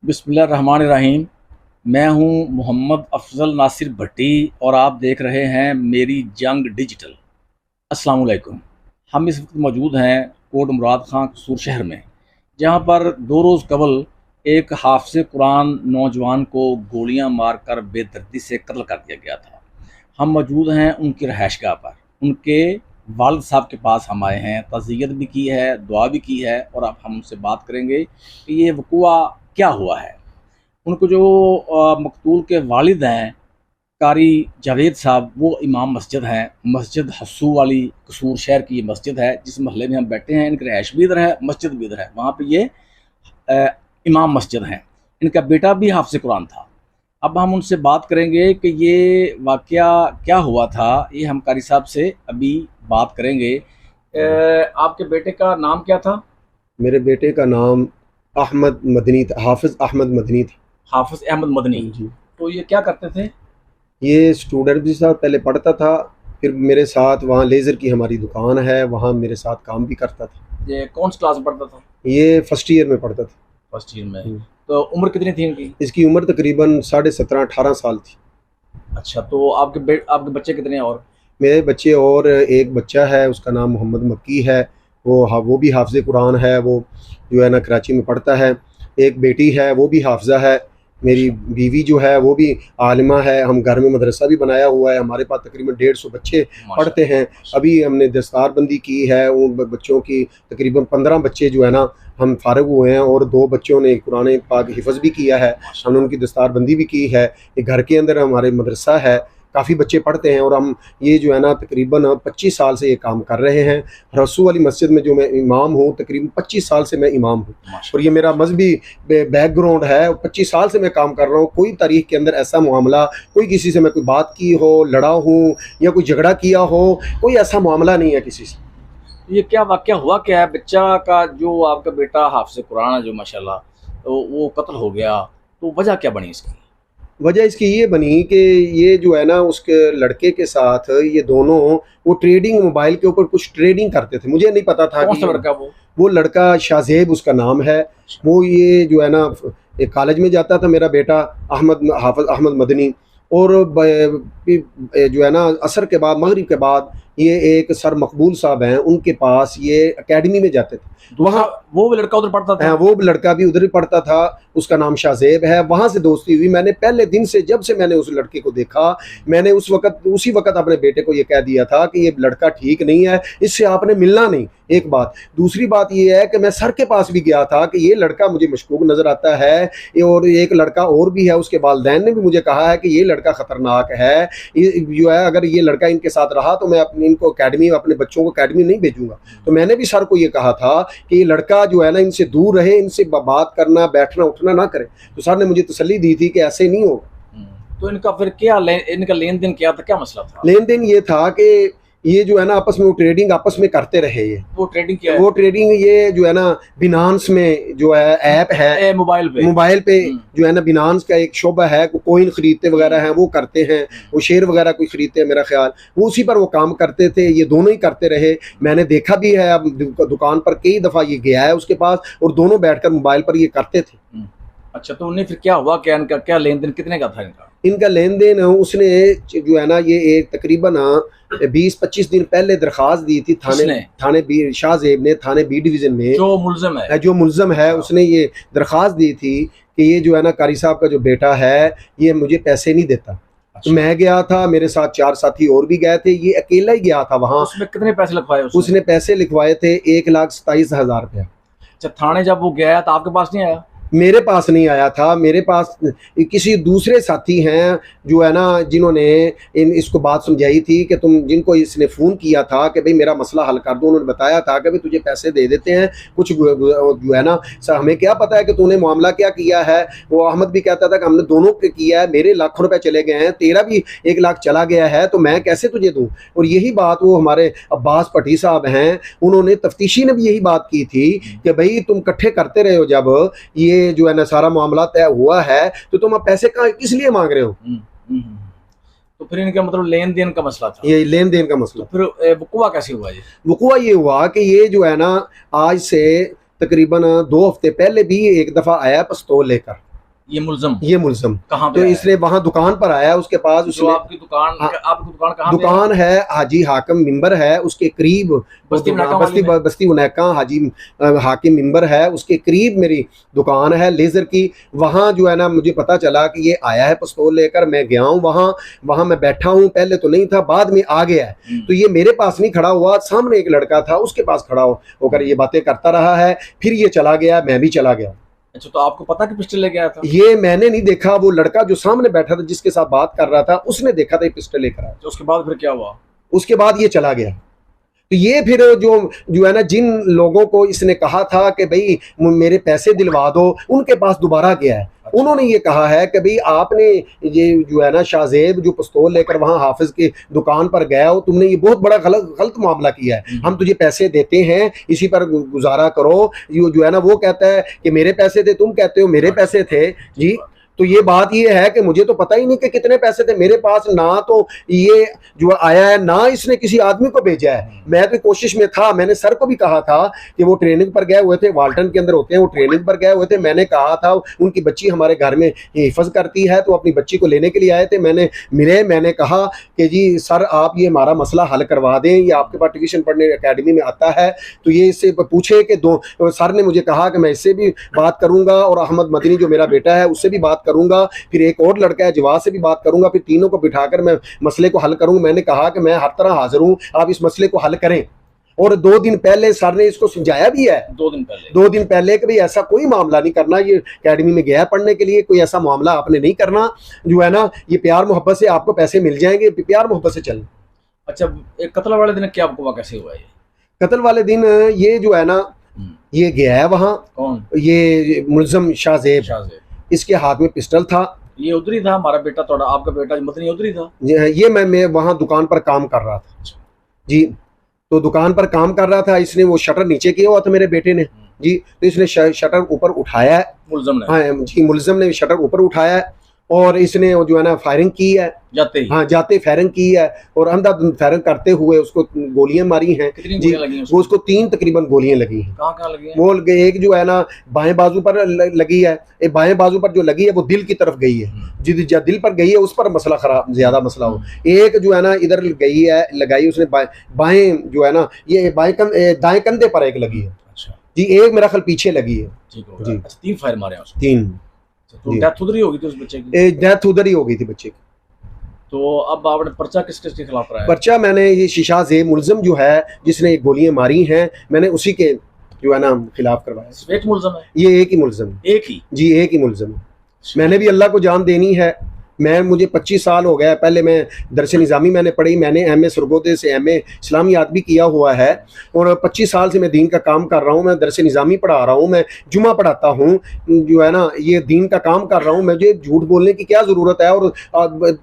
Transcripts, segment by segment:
बिस्मिल्लाहिर्रहमानिर्रहीम। मैं हूं मोहम्मद अफजल नासिर भट्टी और आप देख रहे हैं मेरी जंग डिजिटल। अस्सलाम वालेकुम। हम इस वक्त मौजूद हैं कोट मुराद खां कसूर शहर में, जहां पर 2 रोज़ कबल एक हाफ़िज़ कुरान नौजवान को गोलियां मारकर बेदर्दी से कत्ल कर दिया गया था। हम मौजूद हैं उनकी रहायशगाह पर, उनके वालिद साहब के पास हम आए हैं। तज़ियत भी की है, दुआ भी की है और अब हम उनसे बात करेंगे कि ये वक़ुआ क्या हुआ है। उनको जो मकतूल के वालिद हैं कारी जावेद साहब, वो इमाम मस्जिद हैं। मस्जिद हस्सू वाली कसूर शहर की ये मस्जिद है जिस महल्ले में हम बैठे हैं। इनकी रहायश भी इधर है, मस्जिद भी इधर है। वहाँ पे ये इमाम मस्जिद हैं। इनका बेटा भी हाफ़िज़ कुरान था। अब हम उनसे बात करेंगे कि ये वाक़या क्या हुआ था। ये हम कारी साहब से अभी बात करेंगे। आपके बेटे का नाम क्या था? मेरे बेटे का नाम अहमद मदनी था, हाफिज़ अहमद मदनी था। हाफ़िज़ अहमद मदनी जी। तो ये क्या करते थे? ये स्टूडेंट भी था, पहले पढ़ता था, फिर मेरे साथ वहाँ लेज़र की हमारी दुकान है, वहाँ मेरे साथ काम भी करता था। ये कौन सी क्लास में पढ़ता था? ये फर्स्ट ईयर में पढ़ता था। फर्स्ट ईयर में। तो उम्र कितनी थी इनकी? इसकी उम्र तकरीबन 17.5-18 साल थी। अच्छा, तो आपके बच्चे कितने हैं? और मेरे बच्चे और एक बच्चा है, उसका नाम मोहम्मद मक्की है। वो भी हाफिज़ कुरान है, वो जो है ना कराची में पढ़ता है। एक बेटी है, वो भी हाफिज़ा है। मेरी बीवी जो है वो भी आलिमा है। हम घर में मदरसा भी बनाया हुआ है। हमारे पास तकरीबन 150 बच्चे पढ़ते हैं। अभी हमने दस्तारबंदी की है, उन बच्चों की तकरीबन 15 बच्चे जो है ना हम फारिग हुए हैं और 2 बच्चों ने कुरान पाक हिफ्ज़ भी किया है। हमने उनकी दस्तारबंदी भी की है। ये घर के अंदर हमारे मदरसा है, काफ़ी बच्चे पढ़ते हैं और हम ये जो है ना तकरीबन 25 साल से ये काम कर रहे हैं। रसूल वाली मस्जिद में जो मैं इमाम हूँ, तकरीबन 25 साल से मैं इमाम हूँ और ये मेरा मजहबी बैकग्राउंड है। 25 साल से मैं काम कर रहा हूँ। कोई तारीख के अंदर ऐसा मामला, कोई किसी से मैं कोई बात की हो, लड़ा हूँ या कोई झगड़ा किया हो, कोई ऐसा मामला नहीं है किसी से। ये क्या वाक़या हुआ क्या है? बच्चा का जो आपका बेटा हाफ़िज़ कुरान है जो माशाल्लाह, तो वो कत्ल हो गया, तो वजह क्या बनी इसकी? वजह इसकी ये बनी कि ये जो है ना उसके लड़के के साथ ये दोनों वो ट्रेडिंग, मोबाइल के ऊपर कुछ ट्रेडिंग करते थे। मुझे नहीं पता था कौन सा लड़का? वो लड़का शाहजेब उसका नाम है। वो ये जो है ना एक कॉलेज में जाता था मेरा बेटा हाफिज़ अहमद मदनी। और जो है ना असर के बाद, मगरिब के बाद ये एक सर मकबूल साहब हैं, उनके पास ये एकेडमी में जाते थे। वहाँ वो भी लड़का उधर पढ़ता था? वो लड़का भी उधर ही पढ़ता था। उसका नाम शाहजेब है। वहाँ से दोस्ती हुई। मैंने पहले दिन से, जब से मैंने उस लड़के को देखा, मैंने उसी वक्त अपने बेटे को ये कह दिया था कि ये लड़का ठीक नहीं है, इससे आपने मिलना नहीं। एक बात। दूसरी बात ये है कि मैं सर के पास भी गया था कि ये लड़का मुझे मशकूक नज़र आता है। और एक लड़का और भी है, उसके वालिदैन ने भी मुझे कहा है कि ये लड़का ख़तरनाक है, जो है अगर ये लड़का इनके साथ रहा तो मैं इनको अकेडमी, अपने बच्चों को अकेडमी नहीं भेजूंगा। तो मैंने भी सर को ये कहा था कि ये लड़का जो है ना इनसे दूर रहे, इनसे बात करना, बैठना उठना ना करे। तो सर ने मुझे तसल्ली दी थी कि ऐसे नहीं होगा। तो इनका फिर क्या इनका लेन देन क्या था? क्या मसला था? लेन देन ये था कि ये जो है ना आपस में वो ट्रेडिंग आपस में करते रहे। ये वो ट्रेडिंग क्या है? वो ट्रेडिंग ये जो है ना बिनांस में जो है ऐप है, मोबाइल पे जो है ना बिनांस का एक शोबा है, कोइन खरीदते वगैरह हैं, वो करते हैं। वो शेयर वगैरह कोई खरीदते हैं मेरा ख्याल, वो उसी पर वो काम करते थे। ये दोनों ही करते रहे। मैंने देखा भी है, अब दुकान पर कई दफ़ा ये गया है उसके पास और दोनों बैठकर मोबाइल पर ये करते थे। अच्छा, तो उन्हें फिर क्या हुआ? क्या इनका क्या लेन देन कितने का था इनका? इनका लेन देन उसने जो है ना ये एक तकरीबन 20-25 दिन पहले दरख्वास्त दी थी थाने शाहजेब ने, थाने बी डिवीज़न में जो मुल्ज़म है उसने ये दरख्वास्त दी थी कि ये जो है ना कारी साहब का जो बेटा है ये मुझे पैसे नहीं देता। तो मैं गया था, मेरे साथ 4 साथी और भी गए थे, ये अकेला ही गया था वहाँ। उसमें कितने पैसे लिखवाए? उसने पैसे लिखवाए थे 1,27,000 रुपया। अच्छा, थाने जब वो गया तो आपके पास नहीं आया? मेरे पास नहीं आया था। मेरे पास किसी दूसरे साथी हैं जो है ना जिन्होंने इसको बात समझाई थी कि तुम, जिनको इसने फ़ोन किया था कि भाई मेरा मसला हल कर दो, उन्होंने बताया था कि भाई तुझे पैसे दे देते हैं कुछ, जो है ना सर हमें क्या पता है कि तूने मामला क्या किया है। वो अहमद भी कहता था कि हमने दोनों के किया है, मेरे लाखों रुपये चले गए हैं, तेरा भी 1 लाख चला गया है, तो मैं कैसे तुझे दूँ। और यही बात वो हमारे अब्बास भट्टी साहब हैं, उन्होंने तफ्तीशी ने भी यही बात की थी कि भाई तुम इकट्ठे करते रहे हो, जब ये जो है ना सारा मामला तय हुआ है तो तुम अब पैसे किस लिए मांग रहे हो। तो फिर इनका मतलब लेन देन का मसला था? ये लेन देन का मसला। तो फिर वक़ुआ कैसे हुआ? वक़ुआ ये हुआ कि ये जो है ना आज से तकरीबन 2 हफ्ते पहले भी एक दफ़ा आया पिस्तौल लेकर। ये मुल्ज़म ये मुल्ज़म कहाँ पे तो आया इसने वहाँ दुकान पर आया, उसके पास जो उसने आपकी दुकान हाँ, आपकी दुकान कहाँ पे दुकान है हाजी हाकिम मिंबर है, उसके करीब बस्ती मुनाका वाली में? बस्ती मुनाका हाजी हाकिम मिंबर है, उसके करीब मेरी दुकान है लेज़र की। वहाँ जो है ना मुझे पता चला कि ये आया है पिस्तौल लेकर, मैं गया हूँ वहाँ, वहाँ मैं बैठा हूँ, पहले तो नहीं था, बाद में आ गया है। तो ये मेरे पास नहीं खड़ा हुआ, सामने एक लड़का था उसके पास खड़ा होकर ये बातें करता रहा है, फिर ये चला गया, मैं भी चला गया। अच्छा, तो आपको पता कि पिस्टल लेके आया था? ये मैंने नहीं देखा, वो लड़का जो सामने बैठा था जिसके साथ बात कर रहा था उसने देखा था ये पिस्टल लेकर आया। तो उसके बाद फिर क्या हुआ? उसके बाद ये चला गया। तो ये फिर जो है ना जिन लोगों को इसने कहा था कि भाई मेरे पैसे दिलवा दो, उनके पास दोबारा गया है। अच्छा। उन्होंने ये कहा है कि भाई आपने ये जो है ना शाहजेब जो पिस्तौल लेकर वहाँ हाफिज की दुकान पर गया हो, तुमने ये बहुत बड़ा गलत मामला किया है, हम तुझे पैसे देते हैं इसी पर गुजारा करो। ये जो है ना वो कहता है कि मेरे पैसे थे, तुम कहते हो मेरे पैसे थे जी। तो ये बात ये है कि मुझे तो पता ही नहीं कि कितने पैसे थे मेरे पास, ना तो ये जो आया है ना इसने किसी आदमी को भेजा है। मैं तो कोशिश में था, मैंने सर को भी कहा था कि वो ट्रेनिंग पर गए हुए थे, वाल्टन के अंदर होते हैं, वो ट्रेनिंग पर गए हुए थे। मैंने कहा था उनकी बच्ची हमारे घर में हिफज करती है, तो अपनी बच्ची को लेने के लिए आए थे। मैंने कहा कि जी सर आप ये हमारा मसला हल करवा दें, ये आपके पास ट्यूशन पढ़ने अकेडमी में आता है, तो ये इससे पूछे कि सर ने मुझे कहा कि मैं इससे भी बात करूंगा और अहमद मदनी जो मेरा बेटा है उससे भी बात करूंगा, फिर एक और लड़का है जवाब से भी बात करूंगा, फिर तीनों को बिठाकर मैं मसले को हल करूंगा। मैंने कहा कि मैं हर तरह हाजिर हूं, आप इस मसले को हल करें। और 2 दिन पहले सर ने इसको समझाया भी है, 2 दिन पहले कि भाई ऐसा कोई मामला नहीं करना, ये अकेडमी में गया पढ़ने के लिए, कोई ऐसा मामला आपने नहीं करना, जो है ना ये प्यार मोहब्बत से आपको पैसे मिल जाएंगे, प्यार मोहब्बत से चल। अच्छा, एक कत्ल वाले दिन क्या आपको कैसे हुआ? ये कत्ल वाले दिन ये जो है ना ये गया है वहाँ, कौन? ये मुल्ज़म शाहजेब, इसके हाथ में पिस्टल था। ये उधरी था हमारा बेटा, थोड़ा आपका बेटा मदनी उधरी था? ये मैं वहाँ दुकान पर काम कर रहा था जी। तो दुकान पर काम कर रहा था, इसने वो शटर नीचे किया हुआ था मेरे बेटे ने जी, तो इसने शटर ऊपर उठाया है, मुल्ज़म ने? हाँ जी, मुल्ज़म ने शटर ऊपर उठाया है और इसने जो है ना फायरिंग की है, जाते ही? हाँ जाते फायरिंग की है और अंधाधुंध फायरिंग करते हुए उसको गोलियां मारी हैं। कितनी गोलियां लगी हैं वो उसको 3 तकरीबन गोलियां लगी हैं। कहाँ लगी हैं? वो एक जो है ना बाएं बाजू पर लगी है, एक बाएं बाजू पर जो लगी है वो दिल की तरफ गई है, जो दिल पर गई है उस पर मसला खराब ज्यादा मसला हो। एक जो है ना इधर गई है, लगाई उसने बाएं जो है ना ये दाएं कंधे पर एक लगी है जी, एक मेरा ख्याल पीछे लगी है जी। 3 फायर मारे हैं? 3। तो डेथ उधर ही होगी थी उस बच्चे की? डेथ उधर ही हो गई थी बच्चे की। तो अब आपने पर्चा किस किस के खिलाफ कराया? पर्चा मैंने ये शाहजेब मुल्ज़म जो है जिसने गोलियां मारी हैं, मैंने उसी के जो है ना खिलाफ करवाया। एक मुल्ज़म है? ये एक ही मुल्ज़म, एक ही जी, एक ही मुल्ज़म। मैंने भी अल्लाह को जान देनी है। मुझे 25 साल हो गया, पहले मैं दरस निज़ामी मैंने पढ़ी, मैंने MA सरगोदे से MA इस्लामियात भी किया हुआ है और 25 साल से मैं दीन का काम कर रहा हूँ। मैं दरस निज़ामी पढ़ा रहा हूँ, मैं जुमा पढ़ाता हूँ, जो है ना ये दीन का काम कर रहा हूँ। मुझे झूठ बोलने की क्या ज़रूरत है और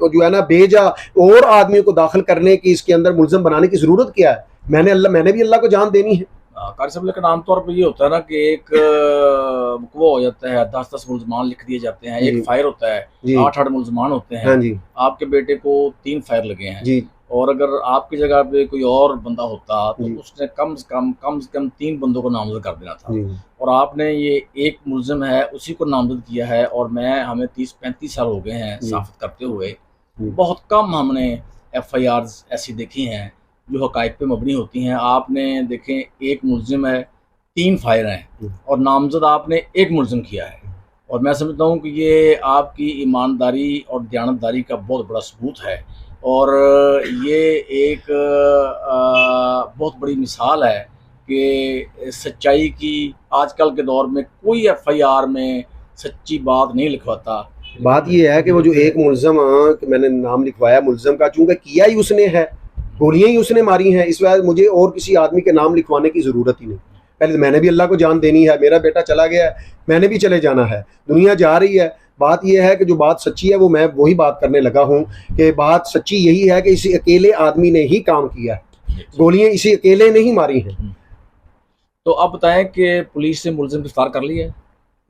जो है ना बेजा और आदमियों को दाखिल करने की, इसके अंदर मुल्ज़म बनाने की ज़रूरत क्या है? मैंने भी अल्लाह को जान देनी है। कारी साहब, लेकिन आमतौर पर ये होता है ना कि एक वो हो जाता है, 10-10 मुल्ज़मान लिख दिए जाते हैं, एक फायर होता है, 8-8 मुल्ज़मान होते हैं। हाँ जी। आपके बेटे को 3 फायर लगे हैं जी। और अगर आपकी जगह पे कोई और बंदा होता तो उसने कम से कम 3 बंदों को नामजद कर देना था, और आपने ये एक मुल्ज़िम है उसी को नामजद किया है। और हमें 30-35 साल हो गए हैं साफ़त करते हुए, बहुत कम हमने FIRs ऐसी देखी हैं जो हक़ाइक़ पे मबनी होती हैं। आपने देखें, एक मुल्ज़िम है, 3 फायर हैं और नामज़द आपने एक मुल्ज़िम किया है, और मैं समझता हूँ कि ये आपकी ईमानदारी और दयानतदारी का बहुत बड़ा सबूत है और ये एक बहुत बड़ी मिसाल है कि सच्चाई की। आजकल के दौर में कोई FIR में सच्ची बात नहीं लिखवाता। बात ये है कि वो जो एक मुल्ज़म मैंने नाम लिखवाया मुल्ज़म का, चूँकि किया ही उसने है, गोलियां ही उसने मारी हैं, इस वजह मुझे और किसी आदमी के नाम लिखवाने की ज़रूरत ही नहीं। पहले तो मैंने भी अल्लाह को जान देनी है, मेरा बेटा चला गया है, मैंने भी चले जाना है, दुनिया जा रही है। बात यह है कि जो बात सच्ची है वो मैं वही बात करने लगा हूँ कि बात सच्ची यही है कि इसी अकेले आदमी ने ही काम किया है, गोलियां इसी अकेले ने ही मारी हैं। तो अब बताएं कि पुलिस ने मुल्ज़िम गिरफ्तार कर लिया है?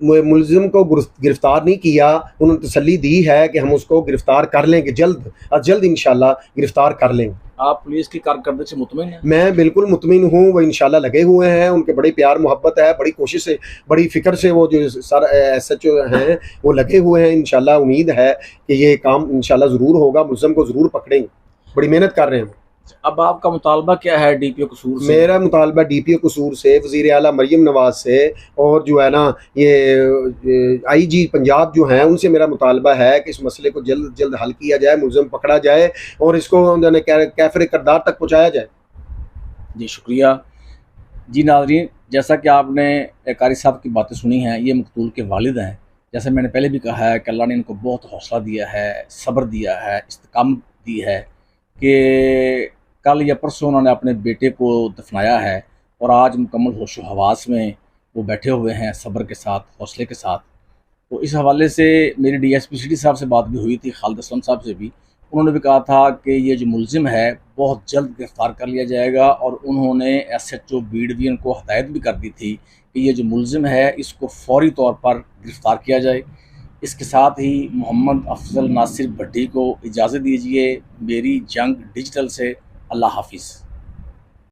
मुलजिम को गिरफ्तार नहीं किया, उन्होंने तसल्ली दी है कि हम उसको गिरफ्तार कर लेंगे, जल्द अज जल्द इंशाल्लाह गिरफ्तार कर लेंगे। आप पुलिस की कारकर्दगी से मुतमिन हैं? मैं बिल्कुल मुतमिन हूँ, वो इंशाल्लाह लगे हुए हैं, उनके बड़ी प्यार मोहब्बत है, बड़ी कोशिश से, बड़ी फ़िक्र से वो जो सर SHO हैं वो लगे हुए हैं। इंशाल्लाह उम्मीद है कि ये काम इंशाल्लाह ज़रूर होगा, मुलज़म को ज़रूर पकड़ेंगे, बड़ी मेहनत कर रहे हैं। अब आपका मुतालबा क्या है DPO कसूर से? मेरा मुतालबा DPO कसूर से, वज़ीर आला मरियम नवाज़ से और जो है ना ये IG पंजाब जो हैं उनसे मेरा मुतालबा है कि इस मसले को जल्द जल्द हल किया जाए, मुलज़म पकड़ा जाए और इसको कैफ़रे किरदार तक पहुँचाया जाए। जी शुक्रिया। जी नाज़रीन, जैसा कि आपने कारी साहब की बातें सुनी हैं, ये मकतूल के वालिद हैं। जैसे मैंने पहले भी कहा है कि अल्लाह ने इनको बहुत हौसला दिया है, सब्र दिया है, इस्तिकामत दी है कि कल या परसों उन्होंने अपने बेटे को दफनाया है और आज मुकम्मल होशो हवास में वो बैठे हुए हैं, सब्र के साथ, हौसले के साथ। तो इस हवाले से मेरी DSP सिटी साहब से बात भी हुई थी, खालिद असलम साहब से भी। उन्होंने भी कहा था कि ये जो मुलजिम है बहुत जल्द गिरफ़्तार कर लिया जाएगा और उन्होंने SHO बी डिवीज़न को हदायत भी कर दी थी कि ये जो मुलजिम है इसको फ़ौरी तौर पर गिरफ़्तार किया जाए। इसके साथ ही मोहम्मद अफजल नासिर भट्टी को इजाज़त दीजिए मेरी जंग डिजिटल से। अल्लाह हाफिज़।